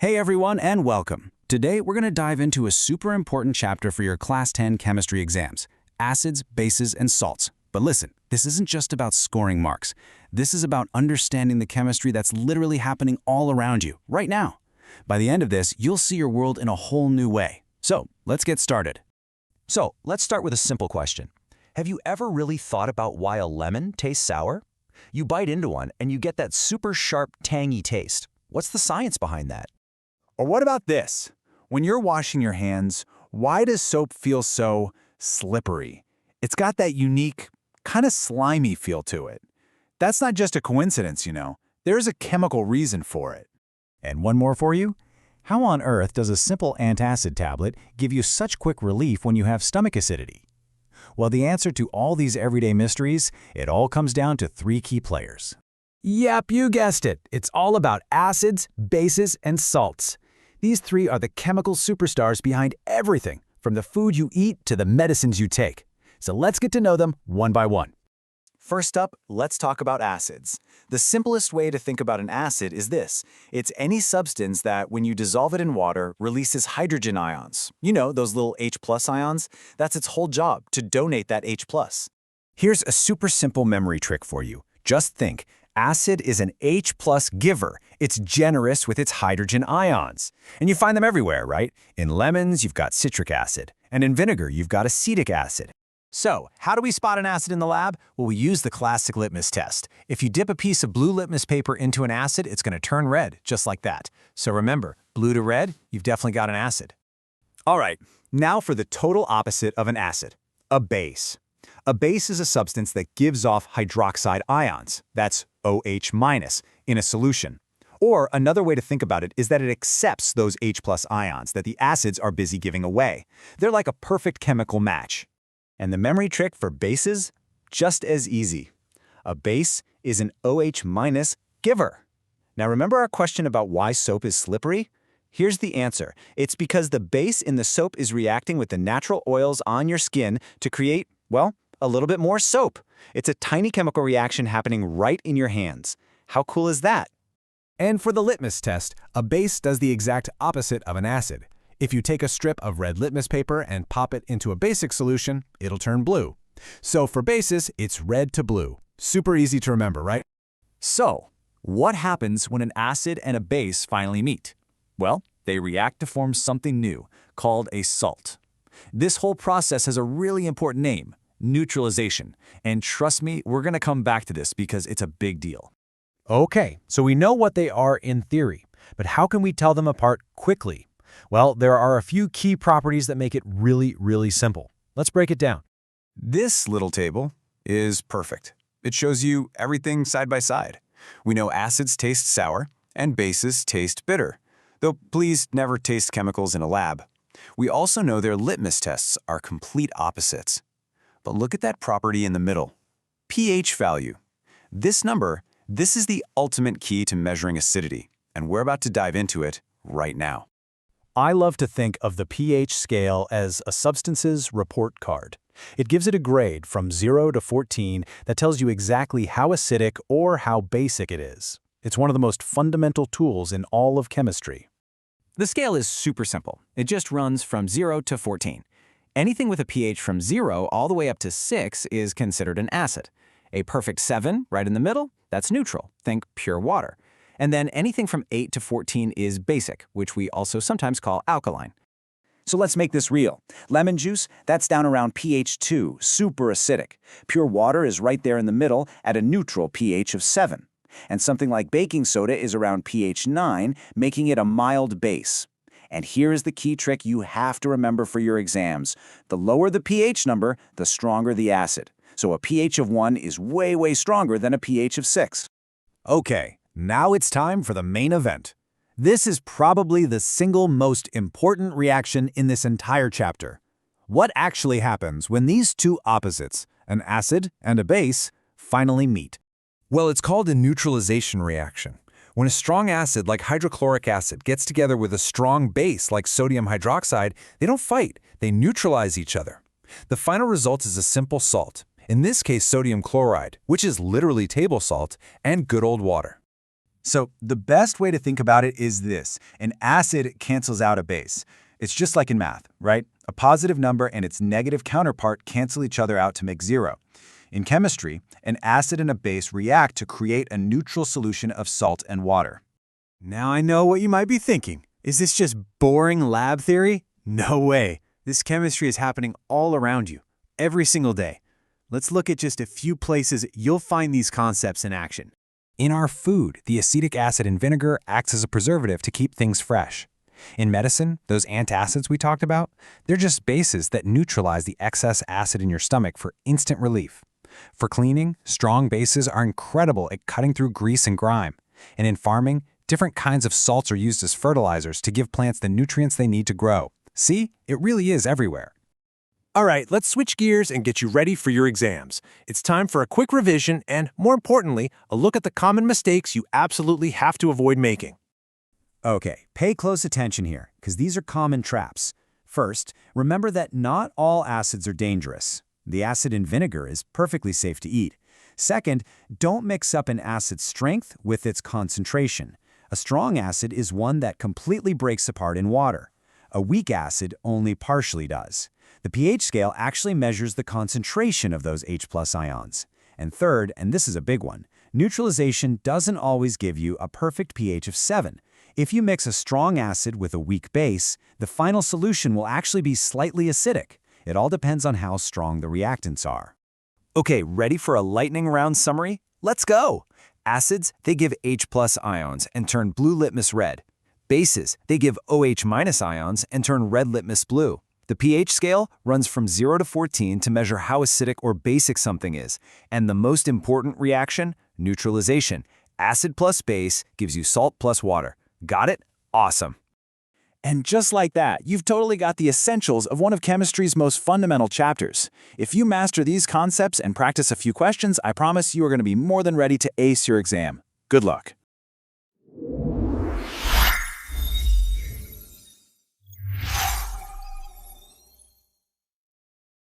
Hey everyone, and welcome. Today we're going to dive into a super important chapter for your Class 10 chemistry exams, acids, bases, and salts. But listen, this isn't just about scoring marks. This is about understanding the chemistry that's literally happening all around you, right now. By the end of this, you'll see your world in a whole new way. So, let's get started. So, let's start with a simple question. Have you ever really thought about why a lemon tastes sour? You bite into one and you get that super sharp, tangy taste. What's the science behind that? Or what about this? When you're washing your hands, why does soap feel so slippery? It's got that unique, kind of slimy feel to it. That's not just a coincidence, you know. There's a chemical reason for it. And one more for you. How on earth does a simple antacid tablet give you such quick relief when you have stomach acidity? Well, the answer to all these everyday mysteries, it all comes down to three key players. Yep, you guessed it. It's all about acids, bases, and salts. These three are the chemical superstars behind everything, from the food you eat to the medicines you take. So let's get to know them one by one. First up, let's talk about acids. The simplest way to think about an acid is this. It's any substance that, when you dissolve it in water, releases hydrogen ions. You know, those little H+ ions? That's its whole job, to donate that H+. Here's a super simple memory trick for you. Just think, acid is an H+ giver. It's generous with its hydrogen ions. And you find them everywhere, right? In lemons, you've got citric acid. And in vinegar, you've got acetic acid. So, how do we spot an acid in the lab? Well, we use the classic litmus test. If you dip a piece of blue litmus paper into an acid, it's going to turn red, just like that. So remember, blue to red, you've definitely got an acid. All right, now for the total opposite of an acid, a base. A base is a substance that gives off hydroxide ions, that's OH-, in a solution. Or another way to think about it is that it accepts those H+ ions that the acids are busy giving away. They're like a perfect chemical match. And the memory trick for bases? Just as easy. A base is an OH- giver. Now remember our question about why soap is slippery? Here's the answer. It's because the base in the soap is reacting with the natural oils on your skin to create, well, a little bit more soap. It's a tiny chemical reaction happening right in your hands. How cool is that? And for the litmus test, a base does the exact opposite of an acid. If you take a strip of red litmus paper and pop it into a basic solution, it'll turn blue. So for bases, it's red to blue. Super easy to remember, right? So, what happens when an acid and a base finally meet? Well, they react to form something new, called a salt. This whole process has a really important name, neutralization. And trust me, we're going to come back to this because it's a big deal. Okay, so we know what they are in theory, but how can we tell them apart quickly? Well, there are a few key properties that make it really simple. Let's break it down. This little table is perfect. It shows you everything side by side. We know acids taste sour and bases taste bitter, though please never taste chemicals in a lab. We also know their litmus tests are complete opposites. But look at that property in the middle, pH value. This number, this is the ultimate key to measuring acidity, and we're about to dive into it right now. I love to think of the pH scale as a substance's report card. It gives it a grade from 0 to 14 that tells you exactly how acidic or how basic it is. It's one of the most fundamental tools in all of chemistry. The scale is super simple. It just runs from 0 to 14. Anything with a pH from 0 all the way up to 6 is considered an acid. A perfect 7, right in the middle, that's neutral. Think pure water. And then anything from 8 to 14 is basic, which we also sometimes call alkaline. So let's make this real. Lemon juice, that's down around pH 2, super acidic. Pure water is right there in the middle at a neutral pH of 7. And something like baking soda is around pH 9, making it a mild base. And here is the key trick you have to remember for your exams. The lower the pH number, the stronger the acid. So a pH of 1 is way stronger than a pH of 6. Okay, now it's time for the main event. This is probably the single most important reaction in this entire chapter. What actually happens when these two opposites, an acid and a base, finally meet? Well, it's called a neutralization reaction. When a strong acid like hydrochloric acid gets together with a strong base like sodium hydroxide, they don't fight, they neutralize each other. The final result is a simple salt, in this case sodium chloride, which is literally table salt, and good old water. So the best way to think about it is this. An acid cancels out a base. It's just like in math, right? A positive number and its negative counterpart cancel each other out to make zero. In chemistry, an acid and a base react to create a neutral solution of salt and water. Now I know what you might be thinking. Is this just boring lab theory? No way. This chemistry is happening all around you, every single day. Let's look at just a few places you'll find these concepts in action. In our food, the acetic acid in vinegar acts as a preservative to keep things fresh. In medicine, those antacids we talked about, they're just bases that neutralize the excess acid in your stomach for instant relief. For cleaning, strong bases are incredible at cutting through grease and grime. And in farming, different kinds of salts are used as fertilizers to give plants the nutrients they need to grow. See, it really is everywhere. All right, let's switch gears and get you ready for your exams. It's time for a quick revision and, more importantly, a look at the common mistakes you absolutely have to avoid making. Okay, pay close attention here, because these are common traps. First, remember that not all acids are dangerous. The acid in vinegar is perfectly safe to eat. Second, don't mix up an acid's strength with its concentration. A strong acid is one that completely breaks apart in water. A weak acid only partially does. The pH scale actually measures the concentration of those H+ ions. And third, and this is a big one, neutralization doesn't always give you a perfect pH of 7. If you mix a strong acid with a weak base, the final solution will actually be slightly acidic. It all depends on how strong the reactants are. Okay, ready for a lightning round summary? Let's go! Acids, they give H+ ions and turn blue litmus red. Bases, they give OH- ions and turn red litmus blue. The pH scale runs from 0 to 14 to measure how acidic or basic something is. And the most important reaction? Neutralization. Acid plus base gives you salt plus water. Got it? Awesome. And just like that, you've totally got the essentials of one of chemistry's most fundamental chapters. If you master these concepts and practice a few questions, I promise you are going to be more than ready to ace your exam. Good luck.